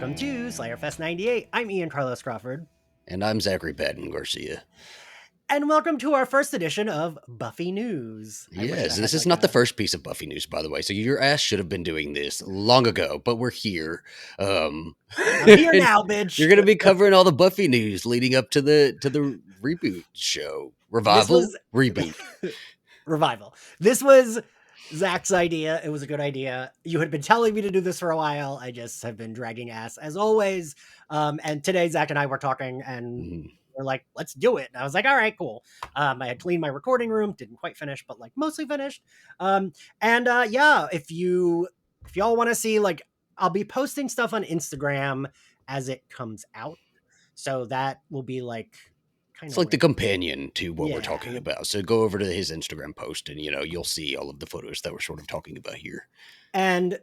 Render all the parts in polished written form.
Welcome to Slayerfest 98. I'm Ian Carlos Crawford. And I'm Zachary Patton Garcia. And welcome to our first edition of Buffy News. Yes, this is not the first piece of Buffy news, by the way. So your ass should have been doing this long ago, but we're here. I'm here now, bitch. You're going to be covering all the Buffy news leading up to the reboot show. Reboot. Revival. This was Zach's idea. It was a good idea. You had been telling me to do this for a while. I just have been dragging ass as always. And today Zach and I were talking and we're like, let's do it. And I was like, all right, cool. I had cleaned my recording room, didn't quite finish, but like mostly finished. Yeah, if y'all want to see, like, I'll be posting stuff on Instagram as it comes out. So that will be like it's like the companion to what we're talking about. So go over to his Instagram post and, you'll see all of the photos that we're sort of talking about here. And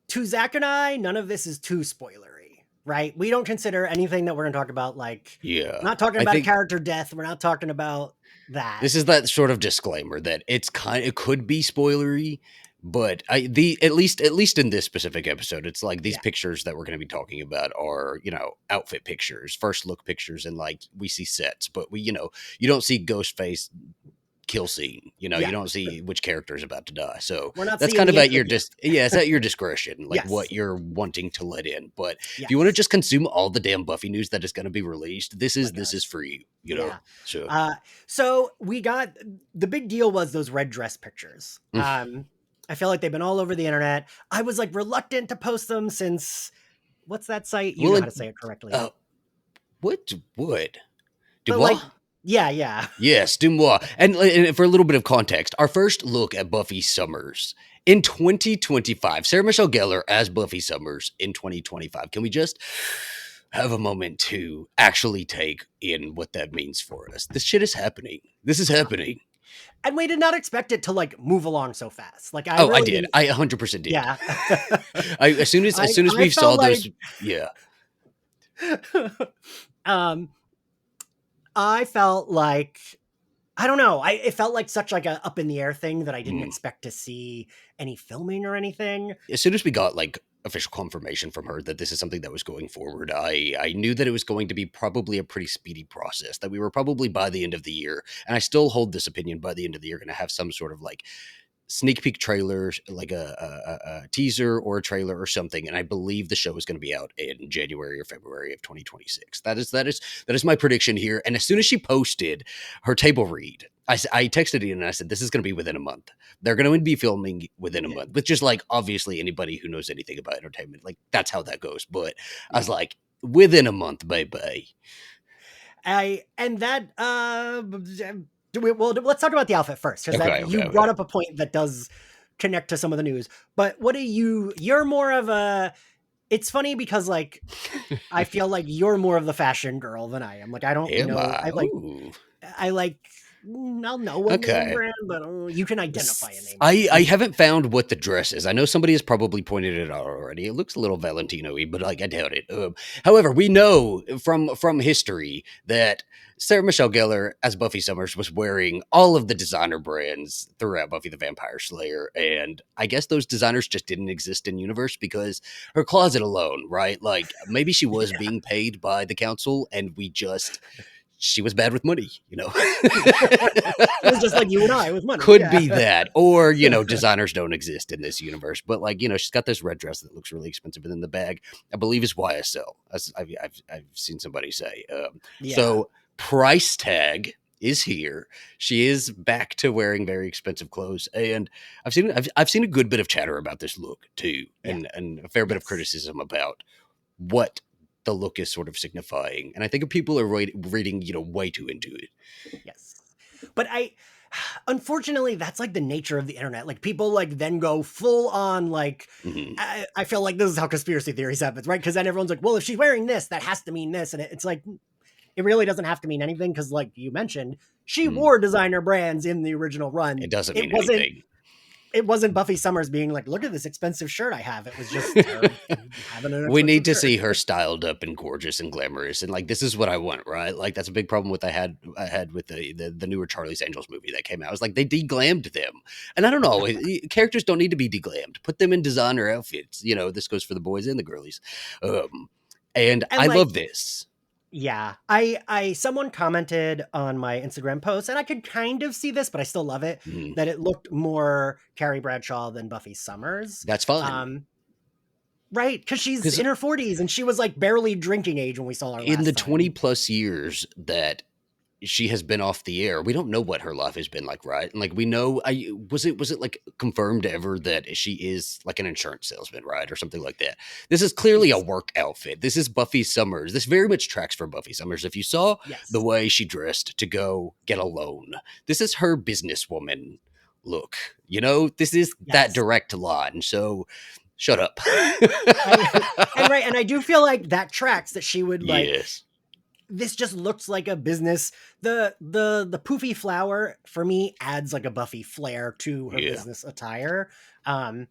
to Zach and I, none of this is too spoilery, right? We don't consider anything that we're going to talk about, like, not talking about a character death. We're not talking about that. This is that sort of disclaimer that it could be spoilery, but at least in this specific episode, it's like these pictures that we're going to be talking about are, outfit pictures, first look pictures, and like we see sets, but you don't see Ghostface kill scene. You don't see which character is about to die. So that's kind of at your it's at your discretion, like what you're wanting to let in. But if you want to just consume all the damn Buffy news that is going to be released, this is for you. So we got, the big deal was those red dress pictures. I feel like they've been all over the internet. I was like reluctant to post them since, what's that site? You know how to say it correctly. What? Dumois? Yeah. Yes, Dumois. And for a little bit of context, our first look at Buffy Summers in 2025. Sarah Michelle Gellar as Buffy Summers in 2025. Can we just have a moment to actually take in what that means for us? This shit is happening. This is happening. And we did not expect it to like move along so fast. Like I did. I 100% did. Yeah. as soon as we saw those, I felt like, I don't know. It felt like such like a up in the air thing that I didn't expect to see any filming or anything. As soon as we got like official confirmation from her that this is something that was going forward, I knew that it was going to be probably a pretty speedy process, that we were probably by the end of the year, and I still hold this opinion, by the end of the year going to have some sort of like sneak peek trailer, like a teaser or a trailer or something, and I believe the show is going to be out in January or February of 2026. That is my prediction here. And as soon as she posted her table read, I texted Ian and I said, this is going to be within a month. They're going to be filming within a month, which is like, obviously anybody who knows anything about entertainment, like that's how that goes. But I was like, within a month, baby. Well, let's talk about the outfit first, because you brought up a point that does connect to some of the news. But what you're more of a, it's funny because like, I feel like you're more of the fashion girl than I am. Like, I don't know. I'll know what name brand, but you can identify a name. I haven't found what the dress is. I know somebody has probably pointed it out already. It looks a little Valentino-y, but like I doubt it. However, we know from history that Sarah Michelle Gellar as Buffy Summers was wearing all of the designer brands throughout Buffy the Vampire Slayer, and I guess those designers just didn't exist in universe because her closet alone, right? Like maybe she was being paid by the council, and she was bad with money, It was just like you and I with money. Could be that. Or, designers don't exist in this universe. But like, she's got this red dress that looks really expensive. And then the bag, I believe, is YSL, as I've seen somebody say. So price tag is here. She is back to wearing very expensive clothes. And I've seen a good bit of chatter about this look too. And a fair bit of criticism about what the look is sort of signifying. And I think people are reading, way too into it. Yes. But unfortunately, that's like the nature of the internet. Like people like then go full on, like, I feel like this is how conspiracy theories happens, right? Because then everyone's like, well, if she's wearing this, that has to mean this. And it's like, it really doesn't have to mean anything. Cause like you mentioned, she wore designer brands in the original run. It doesn't mean anything. it wasn't Buffy Summers being like, look at this expensive shirt I have. It was just her having an We need expensive to shirt. see her styled up and gorgeous and glamorous, and like this is what I want, right? Like that's a big problem with I had with the newer Charlie's Angels movie that came out. I was like they deglammed them, and I don't know, characters don't need to be deglammed. Put them in designer outfits. You know, this goes for the boys and the girlies, and And I like, love this. yeah, I someone commented on my Instagram post, and I could kind of see this, but I still love it, Mm, that it looked more Carrie Bradshaw than Buffy Summers. that's fine Um, right, because she's because in her 40s and she was like barely drinking age when we saw her in the last 20 time. plus years that she has been off the air, we don't know what her life has been like, right? And like we know, I was it like confirmed ever that she is like an insurance salesman, right, or something like that. This is clearly a Yes. work outfit. This is Buffy Summers. This very much tracks for Buffy Summers. If you saw the Yes. way she dressed to go get a loan, this is her businesswoman look. You know, this is that Yes. direct line. So shut up. I and right, and I do feel like that tracks, that she would like, Yes. this just looks like a business. The poofy flower for me adds like a Buffy flair to her Yeah. business attire. Um,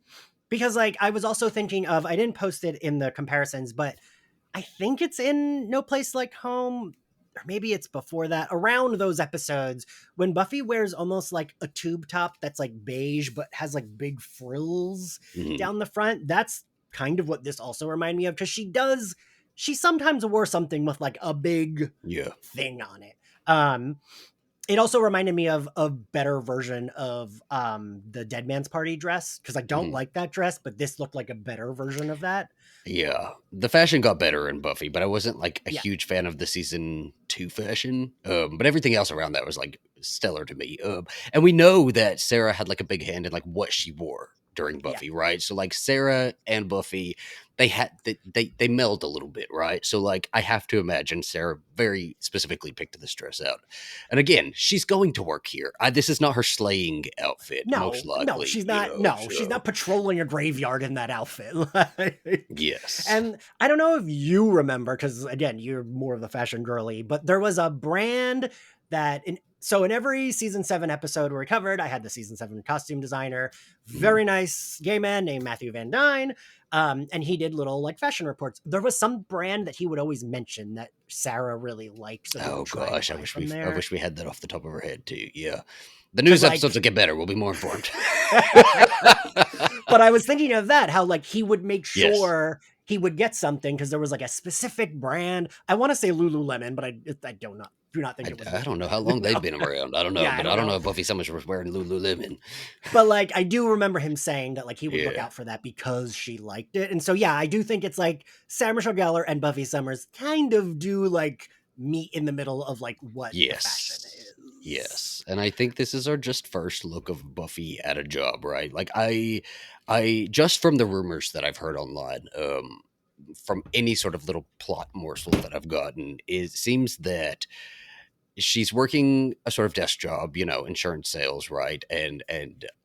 because like I was also thinking of, I didn't post it in the comparisons, but I think it's in No Place Like Home, or maybe it's before that, around those episodes when Buffy wears almost like a tube top that's like beige but has like big frills Mhm. down the front. That's kind of what this also reminded me of, because she sometimes wore something with like a big Yeah. thing on it. It also reminded me of a better version of the Dead Man's Party dress, because I don't Mhm. like that dress, but this looked like a better version of that. Yeah, the fashion got better in Buffy, but I wasn't like a Yeah. huge fan of the season 2 fashion. But everything else around that was like stellar to me. And we know that Sarah had like a big hand in like what she wore during Yeah. Buffy, right? So like Sarah and Buffy, they meld a little bit, right? So like I have to imagine Sarah very specifically picked this dress out. And again, she's going to work here. This is not her slaying outfit, most No, likely, she's you not. know. No, she's So not patrolling a graveyard in that outfit. Like, yes. and I don't know if you remember, because again, you're more of the fashion girly, but there was a brand that in every season 7 episode we covered, I had the season 7 costume designer, Mhm. very nice gay man named Matthew Van Dyne. And he did little like fashion reports. There was some brand that he would always mention that Sarah really liked, so we Oh would try to gosh, buy from I there. wish we had that off the top of our head too. Yeah, the Because news episodes like, will get better. We'll be more informed. but I was thinking of that, how like he would make Yes, sure he would get something because there was like a specific brand. I want to say Lululemon, but I do not think it was I don't know how Lululemon. long they've No. been around. I don't know, Yeah, I but don't I don't know. know if Buffy Summers was wearing Lululemon. But like I do remember him saying that like he would look Yeah. out for that because she liked it. And so yeah, I do think it's like Sarah Michelle Gellar and Buffy Summers kind of do like meet in the middle of like what the fashion Yes. is. Yes. And I think this is our just first look of Buffy at a job, right? Like I just from the rumors that I've heard online, from any sort of little plot morsel that I've gotten, it seems that she's working a sort of desk job, you know, insurance sales, right? And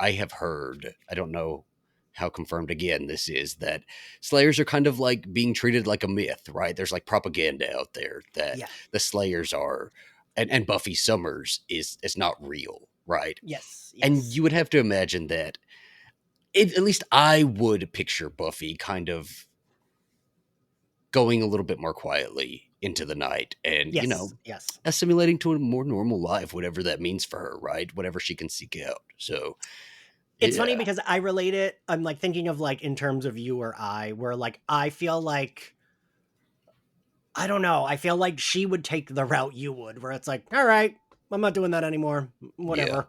I have heard, I don't know how confirmed again this is, that Slayers are kind of like being treated like a myth, right? There's like propaganda out there that Yeah. the Slayers are, and Buffy Summers is not real, right? Yes. And Yes. you would have to imagine that at least I would picture Buffy kind of going a little bit more quietly into the night and, you know, Yes. Yes. assimilating to a more normal life, whatever that means for her, right? Whatever she can seek out. So, It's funny yeah, because I relate it. I'm like thinking of like in terms of you or I, where like I feel like, I don't know, I feel like she would take the route you would, where it's like, all right, I'm not doing that anymore, yeah. whatever.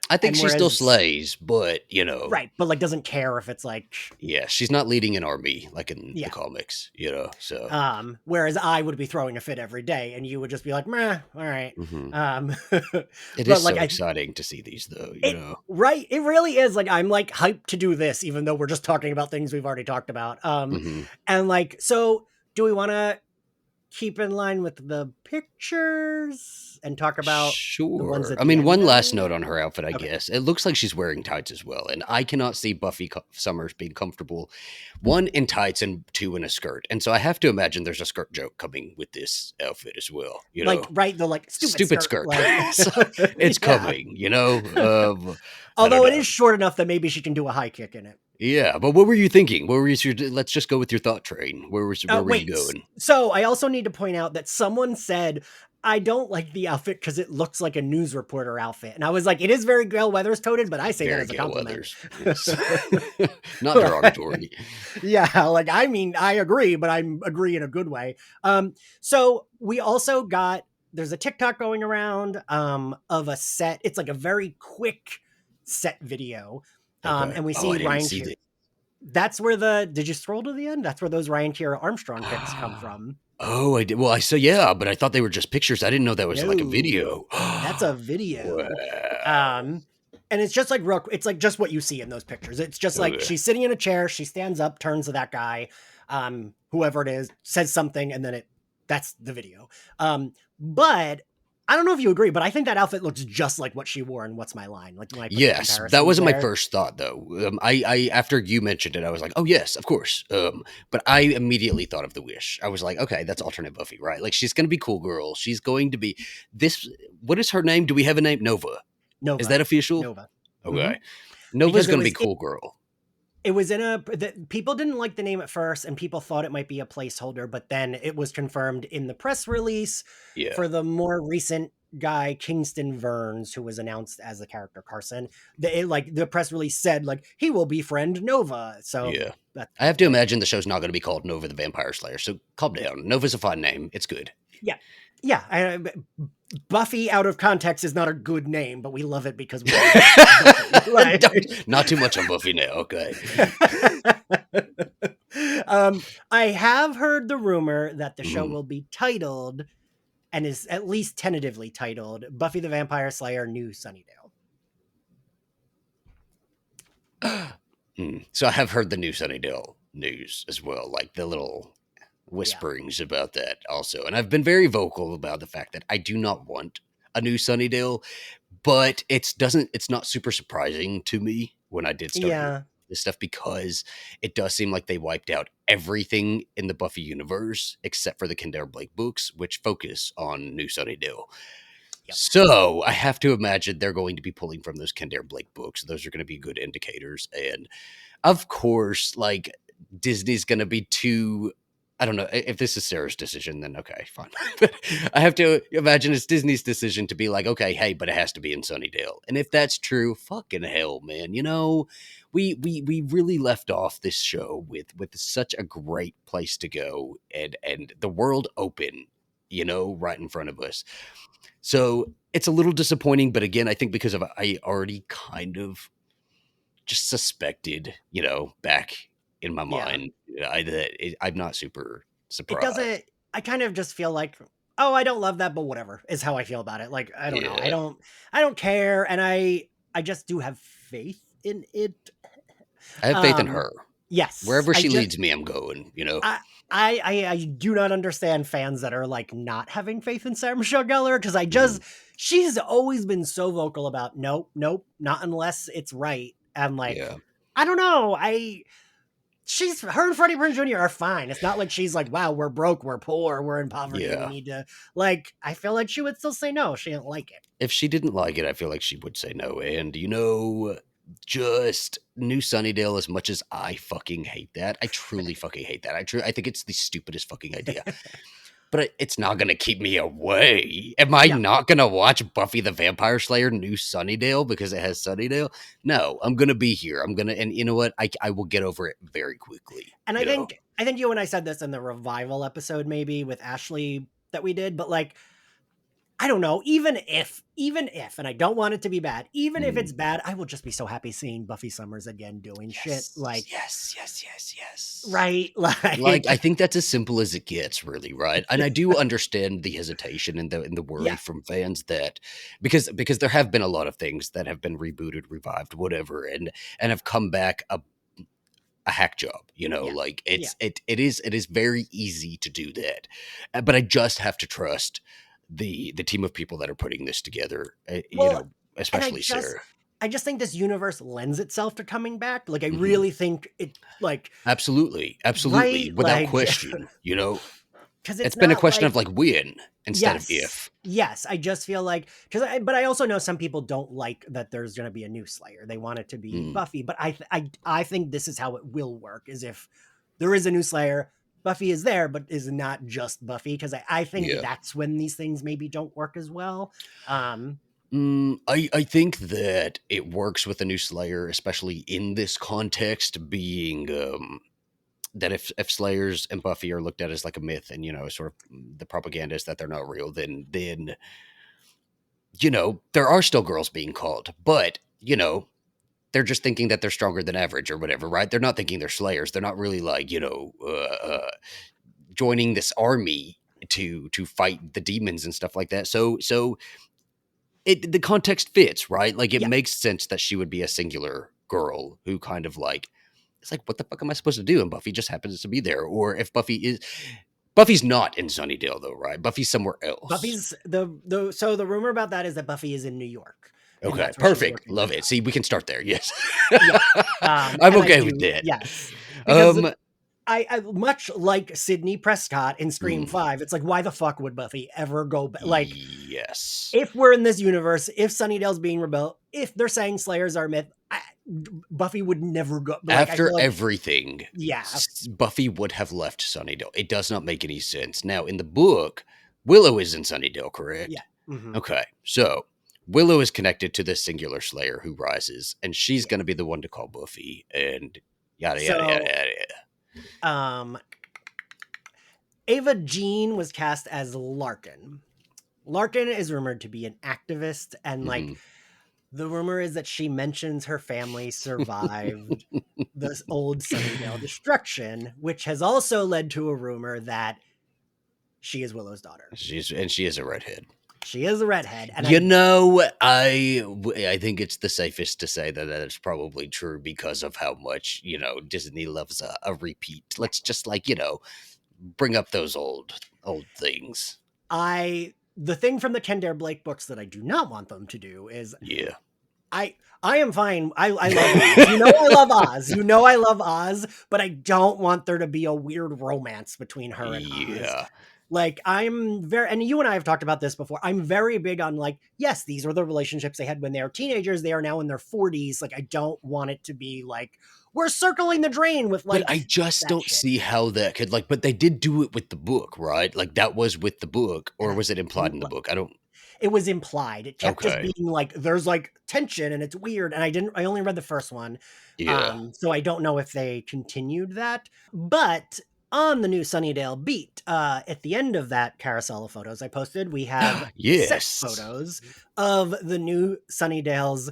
I think And she still whereas, slays, but, you know, right, but like doesn't care if it's like, yeah, she's not leading an army like in the yeah. comics, you know, so. Whereas I would be throwing a fit every day, and you would just be like, meh, all right. Mhm. It But is like so exciting to see these, though, you it know. right, it really is. Like I'm like hyped to do this, even though we're just talking about things we've already talked about. Hmm. And like, so do we want to keep in line with the pictures and talk about the ones Sure. at I the mean, end, one last though? note on her outfit, I Okay. guess. It looks like she's wearing tights as well, and I cannot see Buffy Summers being comfortable, one, in tights, and two, in a skirt. And so I have to imagine there's a skirt joke coming with this outfit as well, you Like, know? right, the, like, stupid Stupid skirt, skirt. like So it's yeah. coming, you know? I don't Although it know. is short enough that maybe she can do a high kick in it. Yeah, but what were you thinking? What were your let's just go with your thought train. Where were you Wait, going? so I also need to point out that someone said, "I don't like the outfit because it looks like a news reporter outfit." And I was like, "It is very Gail Weathers toted, but I say that Very as a Gale compliment." Weathers. Yes. Not derogatory. Yeah, like, I mean, I agree, but I'm agree in a good way. So we also got there's a TikTok going around of a set. It's like a very quick set video. Okay. And we Oh, I see didn't Ryan see this. that's where did you scroll to the end? That's where those Ryan Kiera Armstrong pics come from. Oh, I did. Well, I saw, yeah, but I thought they were just pictures. I didn't know that was like a No, video. that's a Wow. video. Um, and it's just like it's like just what you see in those pictures. It's just like Okay. she's sitting in a chair, she stands up, turns to that guy, whoever it is, says something, and then that's the video. But I don't know if you agree, but I think that outfit looks just like what she wore in What's My Line. Like when I put the Yes, that comparisons wasn't my there. first thought though. I after you mentioned it, I was like, oh yes, of course. But I immediately thought of the Wish. I was like, okay, that's alternate Buffy, right? Like she's gonna be cool girl. She's going to be this. What is her name? Do we have a name? Nova. Is Nova. that official? Nova. Okay. Because Nova's gonna be cool girl. it was in people didn't like the name at first and people thought it might be a placeholder, but then it was confirmed in the press release Yeah. for the more recent guy Kingston Verns, who was announced as the character Carson. The press release said like he will befriend Nova. So Yeah. that's I have to imagine the show's not going to be called Nova the Vampire Slayer, so calm down. Nova's a fine name. It's good. yeah. Yeah, Buffy out of context is not a good name, but we love it because we love Buffy. Not too much on Buffy now, okay. I have heard the rumor that the show Mm. will be titled, and is at least tentatively titled, Buffy the Vampire Slayer New Sunnydale. So I have heard the new Sunnydale news as well, like the little Yeah. whisperings about that also. And I've been very vocal about the fact that I do not want a new Sunnydale, but it's not super surprising to me when I did start hearing Yeah. this stuff because it does seem like they wiped out everything in the Buffy universe except for the Kendare Blake books, which focus on New Sunnydale. Yep. So I have to imagine they're going to be pulling from those Kendare Blake books. Those are going to be good indicators. And of course, like Disney's going to be too. I don't know if this is Sarah's decision, then okay, fine. But I have to imagine it's Disney's decision to be like, okay, hey, but it has to be in Sunnydale. And if that's true, fucking hell, man, you know, we really left off this show with such a great place to go and the world open, you know, right in front of us. So it's a little disappointing, but again, I think because of I already kind of just suspected, you know, back in my Yeah. mind, I'm not super It surprised. doesn't, I kind of just feel like, oh, I don't love that, but whatever is how I feel about it. Like, I don't know. Yeah, I don't care. And I just do have faith in it. I have faith in Um, her. yes, Wherever she leads me, I'm going. You know. I, I do not understand fans that are like not having faith in Sarah Michelle Gellar because she's always been so vocal about nope, not unless it's right. And like, Yeah, I don't know. Her and Freddie Prinze Jr. are fine. It's not like she's like, wow, we're broke, we're poor, we're in poverty. We yeah. need to like, I feel like she would still say no. She didn't like it. If she didn't like it, I feel like she would say no. And you know, just New Sunnydale. As much as I fucking hate that, I truly fucking hate that. I think it's the stupidest fucking idea. But it's not going to keep me away. Am I not going to watch Buffy the Vampire Slayer New Sunnydale because it has Sunnydale? No, I'm going to be here. And you know what? I will get over it very quickly. And I think you and I said this in the revival episode, maybe with Ashley that we did, but like, I don't know, even if, and I don't want it to be bad, even if it's bad, I will just be so happy seeing Buffy Summers again doing shit. Like, yes. right. Like, I think that's as simple as it gets, really, right? And I do understand the hesitation and the worry from fans that because there have been a lot of things that have been rebooted, revived, whatever, and have come back a hack job, Yeah. like Yeah. it is very easy to do that. But I just have to trust the team of people that are putting this together, Well, and especially Sarah. I just think this universe lends itself to coming back. Like I Hmm. really think it like Absolutely, absolutely, right without like question. because It's it's been a not question like of like when instead of yes. if. Yes, I just feel like but I also know some people don't like that there's going to be a new Slayer. They want it to be Mm, Buffy, but I think this is how it will work is if there is a new Slayer, Buffy is there but is not just Buffy because I think yeah. that's when these things maybe don't work as well. Um I think that it works with a new Slayer, especially in this context, being that if Slayers and Buffy are looked at as like a myth, and sort of the propaganda is that they're not real, then there are still girls being called, but they're just thinking that they're stronger than average or whatever, right? They're not thinking they're Slayers. They're not really like joining this army to fight the demons and stuff like that. So the context fits, right? Like it yeah. makes sense that she would be a singular girl who kind of like it's like, what the fuck am I supposed to do? And Buffy just happens to be there. Or if Buffy's not in Sunnydale though, right? Buffy's somewhere else. Buffy's so the rumor about that is that Buffy is in New York and Okay, that's where she's perfect. working Love it. now. See, we can start there. Yes. Yeah. I'm And I okay with do, that. yes. Because Um, I much like Sydney Prescott in Scream mm, 5, it's like, why the fuck would Buffy ever go like, yes. if we're in this universe, if Sunnydale's being rebel, if they're saying Slayers are myth, Buffy would never go. Like, I After feel like, everything, yeah, Buffy would have left Sunnydale. It does not make any sense. Now, in the book, Willow is in Sunnydale, yeah. correct? Hmm. Okay, so Willow is connected to this singular Slayer who rises, and she's Yeah. going to be the one to call Buffy, and yada yada yada So, yada. um, Ava Jean was cast as Larkin. Larkin is rumored to be an activist, and like Hmm. the rumor is that she mentions her family survived the old Sunnydale destruction, which has also led to a rumor that she is Willow's daughter. She is a redhead. She is a redhead, and I think it's the safest to say that is probably true because of how much Disney loves a repeat. yeah, Let's just like bring up those old things. the thing from the Ken Dare Blake books that I do not want them to do is Yeah. I am fine. I love Oz. I love Oz. I love Oz, but I don't want there to be a weird romance between her and Oz. Yeah. Like I'm very, and you and I have talked about this before. I'm very big on like, yes, these were the relationships they had when they were teenagers. They are now in their 40s. Like I don't want it to be like we're circling the drain with like But I just that don't shit. see how that could but they did do it with the book, right? Like that was with the book, And or was it implied in the book? I don't. it was implied. It kept just Okay. being like there's like tension and it's weird. And I only read the first one. Yeah. So I don't know if they continued that. But on the new Sunnydale beat, at the end of that carousel of photos I posted, we have set Yes. photos of the new Sunnydale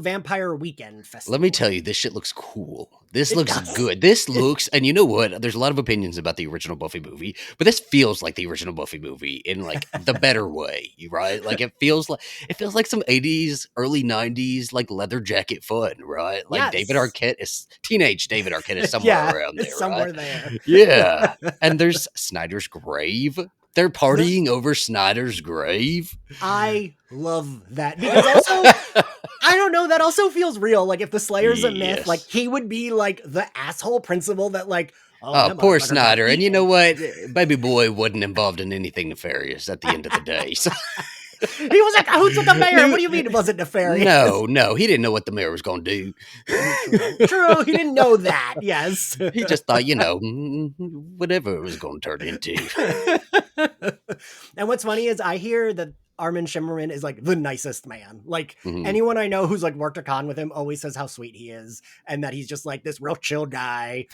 Vampire Weekend Let me Festival. tell you, this shit looks cool. This It looks does. good. This looks, and you know what? There's a lot of opinions about the original Buffy movie, but this feels like the original Buffy movie in like the better way, right? Like it feels like some 80s, early 90s like leather jacket fun, right? Like Yes. teenage David Arquette is somewhere Yeah, around it's there, right? somewhere there. Yeah. And there's Snyder's grave. They're The partying over Snyder's grave. I love that because also I don't know, that also feels real. Like if the Slayer's a myth, like Yes. he would be like the asshole principal that like, oh, Oh, that poor motherfucker got Snyder. And you know eaten. what? Baby boy wasn't involved in anything nefarious at the end of the day. So He was like, "Who's with the mayor? What do you mean it wasn't nefarious?" no, he didn't know what the mayor was going to do. True, he didn't know that. Yes. He just thought, whatever it was going to turn into. And what's funny is I hear that Armin Shimmerman is like the nicest man. Like Mhm. anyone I know who's like worked a con with him always says how sweet he is and that he's just like this real chill guy.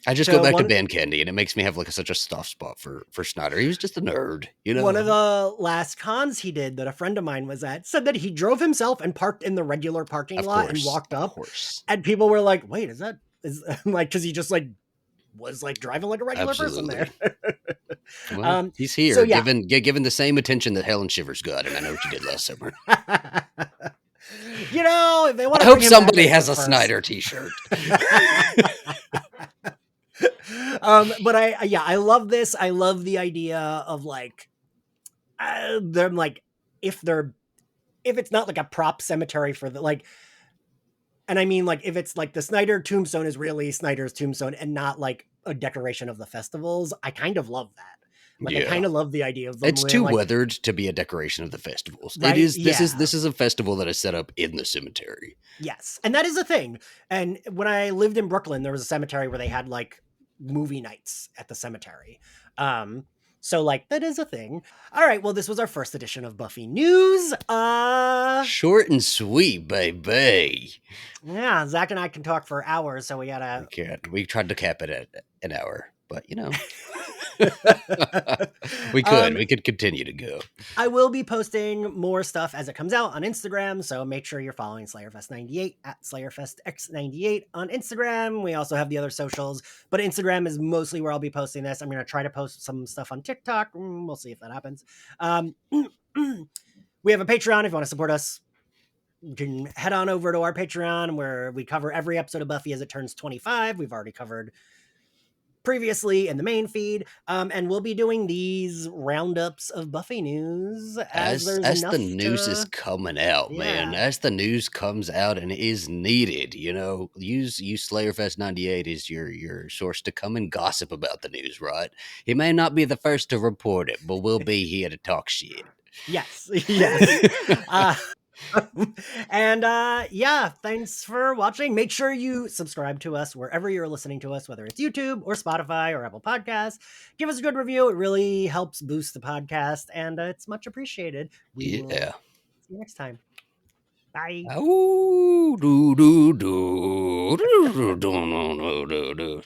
I just go So back to one Band Candy, and it makes me have like such a soft spot for Snyder. He was just a nerd, one of the last cons he did that a friend of mine was at said that he drove himself and parked in the regular parking Of lot and course, walked of up, course. and people were like, "Wait, is like because he just like was like driving like a regular person there." Absolutely. Well, um, he's so here, yeah, given the same attention that Helen Shivers got, and I know what you did last summer. If they want I to hope bring him back somebody as has the a first. Snyder t-shirt. But I love this. I love the idea of like them like if it's not like a prop cemetery for the like, and I mean like if it's like the Snyder tombstone is really Snyder's tombstone and not like a decoration of the festivals, I kind of love that. Like I Yeah. kind of love the idea of them It's being too like, weathered to be a decoration of the festivals. It right? is. Yeah. This is a festival that is set up in the cemetery. Yes. And that is a thing. And when I lived in Brooklyn, there was a cemetery where they had like movie nights at the cemetery. So like that is a thing. All right, well this was our first edition of Buffy News. Short and sweet, baby. Yeah, Zach and I can talk for hours, so we We gotta can't. We tried to cap it at an hour, but you know, um we could continue to go. I will be posting more stuff as it comes out on Instagram, so make sure you're following Slayerfest98 at SlayerFestX98 on Instagram. We also have the other socials, but Instagram is mostly where I'll be posting this. I'm going to try to post some stuff on TikTok. We'll see if that happens. We have a Patreon if you want to support us. You can head on over to our Patreon where we cover every episode of Buffy as it turns 25. We've already covered previously in the main feed, and we'll be doing these roundups of Buffy news as there's enough the news is coming out, man. Yeah. As the news comes out and is needed, you know, use Slayerfest 98 is your source to come and gossip about the news, right? He may not be the first to report it, but we'll be here to talk shit. Yes. And yeah, thanks for watching. Make sure you subscribe to us wherever you're listening to us, whether it's YouTube or Spotify or Apple Podcasts. Give us a good review. It really helps boost the podcast, and it's much appreciated. We will see you next time. Bye. Oh, do do do do do do do do do.